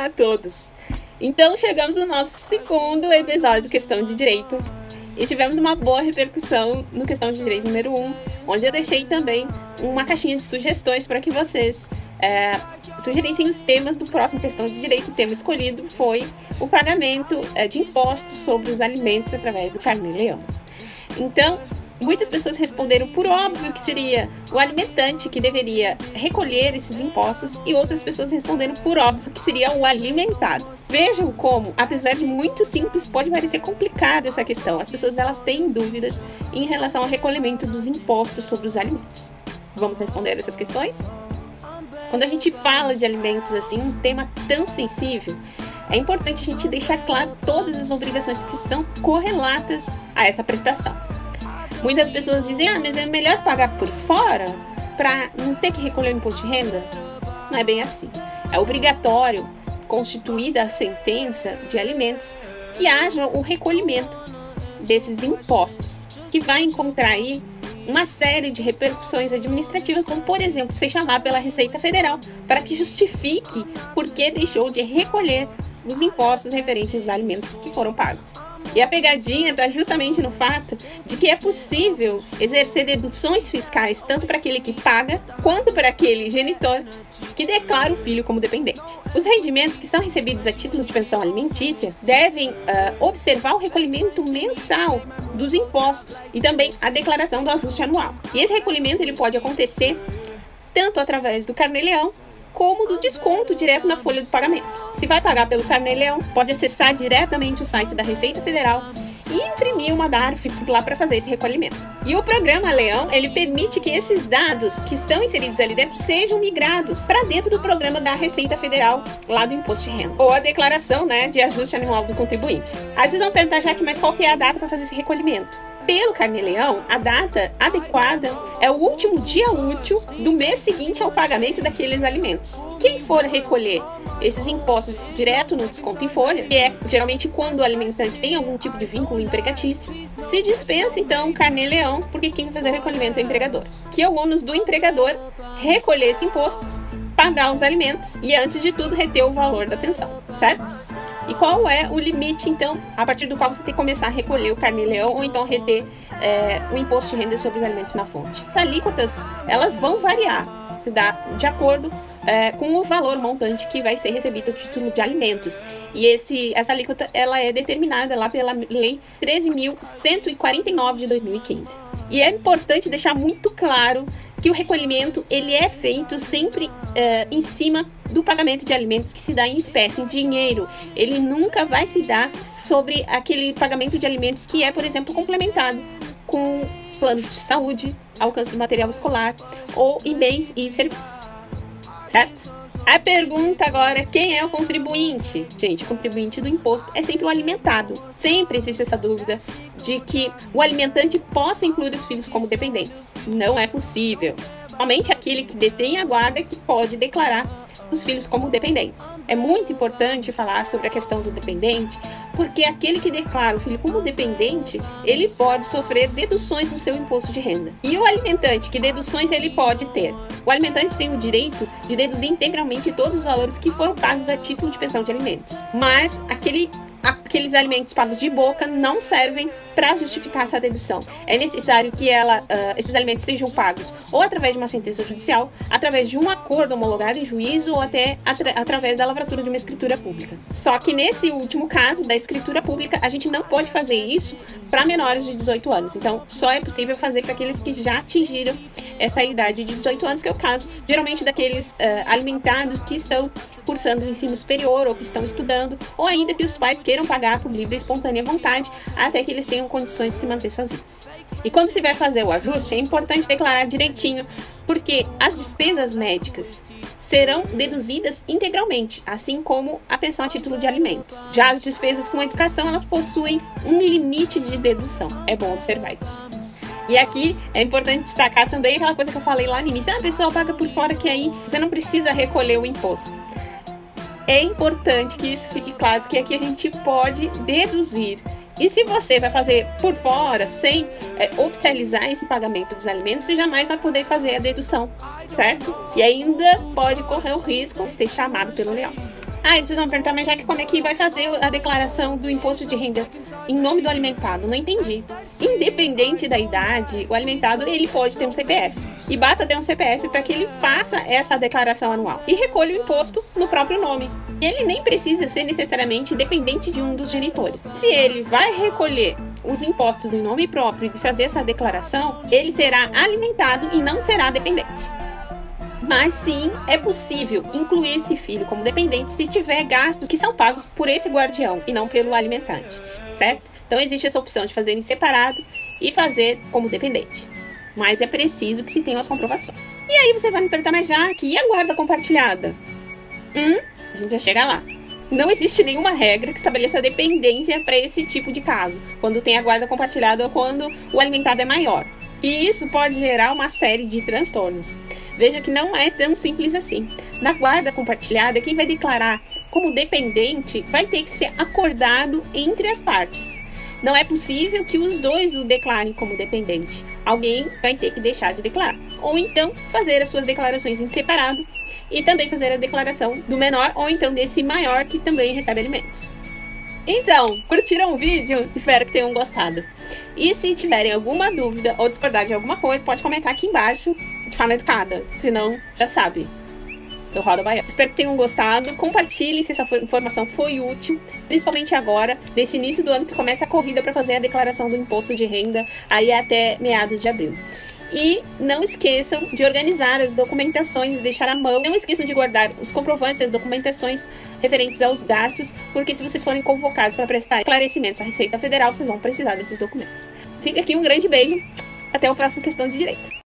a todos! Então chegamos no nosso segundo episódio de Questão de Direito e tivemos uma boa repercussão no Questão de Direito número 1, onde eu deixei também uma caixinha de sugestões para que vocês sugerissem os temas do próximo Questão de Direito. O tema escolhido foi o pagamento de impostos sobre os alimentos através do Carnê-Leão. Então, muitas pessoas responderam por óbvio que seria o alimentante que deveria recolher esses impostos e outras pessoas responderam por óbvio que seria o alimentado. Vejam como, apesar de muito simples, pode parecer complicada essa questão. As pessoas elas têm dúvidas em relação ao recolhimento dos impostos sobre os alimentos. Vamos responder essas questões? Quando a gente fala de alimentos assim, um tema tão sensível, é importante a gente deixar claro todas as obrigações que são correlatas a essa prestação. Muitas pessoas dizem, mas é melhor pagar por fora para não ter que recolher o imposto de renda? Não é bem assim. É obrigatório, constituída a sentença de alimentos, que haja o recolhimento desses impostos, que vai encontrar aí uma série de repercussões administrativas, como, por exemplo, ser chamado pela Receita Federal para que justifique por que deixou de recolher os impostos referentes aos alimentos que foram pagos. E a pegadinha está justamente no fato de que é possível exercer deduções fiscais tanto para aquele que paga, quanto para aquele genitor que declara o filho como dependente. Os rendimentos que são recebidos a título de pensão alimentícia devem observar o recolhimento mensal dos impostos e também a declaração do ajuste anual. E esse recolhimento ele pode acontecer tanto através do Carnê-Leão, como do desconto direto na folha do pagamento. Se vai pagar pelo Carnê-Leão, pode acessar diretamente o site da Receita Federal e imprimir uma DARF lá para fazer esse recolhimento. E o programa Leão, ele permite que esses dados que estão inseridos ali dentro sejam migrados para dentro do programa da Receita Federal, lá do Imposto de Renda, ou a declaração, de ajuste anual do contribuinte. Aí vocês vão perguntar, mas qual que é a data para fazer esse recolhimento? Pelo Carnê-Leão, a data adequada é o último dia útil do mês seguinte ao pagamento daqueles alimentos. Quem for recolher esses impostos direto no desconto em folha, que é geralmente quando o alimentante tem algum tipo de vínculo empregatício, se dispensa então o Carnê-Leão, porque quem vai fazer o recolhimento é o empregador. Que é o ônus do empregador recolher esse imposto, pagar os alimentos e, antes de tudo, reter o valor da pensão, certo? E qual é o limite, então, a partir do qual você tem que começar a recolher o Carnê-Leão ou então reter o imposto de renda sobre os alimentos na fonte? As alíquotas, elas vão variar, se dá de acordo com o valor montante que vai ser recebido a título de alimentos. E essa alíquota, ela é determinada lá pela Lei 13.149 de 2015. E é importante deixar muito claro que o recolhimento ele é feito sempre em cima do pagamento de alimentos que se dá em espécie, em dinheiro. Ele nunca vai se dar sobre aquele pagamento de alimentos que é, por exemplo, complementado com planos de saúde, alcance do material escolar ou em bens e serviços, certo? A pergunta agora, quem é o contribuinte? Gente, o contribuinte do imposto é sempre o alimentado. Sempre existe essa dúvida de que o alimentante possa incluir os filhos como dependentes. Não é possível. Somente aquele que detém a guarda que pode declarar os filhos como dependentes. É muito importante falar sobre a questão do dependente, porque aquele que declara o filho como dependente, ele pode sofrer deduções no seu imposto de renda. E o alimentante, que deduções ele pode ter? O alimentante tem o direito de deduzir integralmente todos os valores que foram pagos a título de pensão de alimentos. Mas aqueles alimentos pagos de boca não servem para justificar essa dedução. É necessário que esses alimentos sejam pagos ou através de uma sentença judicial, através de um acordo homologado em juízo ou até através da lavratura de uma escritura pública. Só que nesse último caso, da escritura pública, a gente não pode fazer isso para menores de 18 anos. Então, só é possível fazer para aqueles que já atingiram essa idade de 18 anos, que é o caso, geralmente, daqueles alimentados que estão cursando o ensino superior ou que estão estudando, ou ainda que os pais queiram pagar por livre e espontânea vontade, até que eles tenham condições de se manter sozinhos. E quando se vai fazer o ajuste, é importante declarar direitinho, porque as despesas médicas serão deduzidas integralmente, assim como a pensão a título de alimentos. Já as despesas com educação, elas possuem um limite de dedução. É bom observar isso. E aqui é importante destacar também aquela coisa que eu falei lá no início. A pessoa paga por fora, que aí você não precisa recolher o imposto. É importante que isso fique claro, porque aqui a gente pode deduzir. E se você vai fazer por fora, sem oficializar esse pagamento dos alimentos, você jamais vai poder fazer a dedução, certo? E ainda pode correr o risco de ser chamado pelo leão. Ah, e vocês vão perguntar, mas já que como é que vai fazer a declaração do imposto de renda em nome do alimentado? Não entendi. Independente da idade, o alimentado ele pode ter um CPF. E basta ter um CPF para que ele faça essa declaração anual e recolha o imposto no próprio nome. Ele nem precisa ser necessariamente dependente de um dos genitores. Se ele vai recolher os impostos em nome próprio e fazer essa declaração, ele será alimentado e não será dependente. Mas sim, é possível incluir esse filho como dependente se tiver gastos que são pagos por esse guardião e não pelo alimentante, certo? Então existe essa opção de fazer em separado e fazer como dependente. Mas é preciso que se tenham as comprovações. E aí você vai me perguntar, mas Jaque, e a guarda compartilhada? A gente já chega lá. Não existe nenhuma regra que estabeleça dependência para esse tipo de caso, quando tem a guarda compartilhada ou quando o alimentado é maior. E isso pode gerar uma série de transtornos. Veja que não é tão simples assim. Na guarda compartilhada, quem vai declarar como dependente vai ter que ser acordado entre as partes. Não é possível que os dois o declarem como dependente. Alguém vai ter que deixar de declarar. Ou então fazer as suas declarações em separado e também fazer a declaração do menor ou então desse maior que também recebe alimentos. Então, curtiram o vídeo? Espero que tenham gostado. E se tiverem alguma dúvida ou discordar de alguma coisa, pode comentar aqui embaixo de forma educada. Senão, já sabe. Do Roda Baiana. Espero que tenham gostado. Compartilhem se essa informação foi útil, principalmente agora, nesse início do ano que começa a corrida para fazer a declaração do imposto de renda aí até meados de abril. E não esqueçam de organizar as documentações e deixar à mão. Não esqueçam de guardar os comprovantes e as documentações referentes aos gastos, porque se vocês forem convocados para prestar esclarecimentos à Receita Federal, vocês vão precisar desses documentos. Fica aqui um grande beijo. Até o próximo Questão de Direito.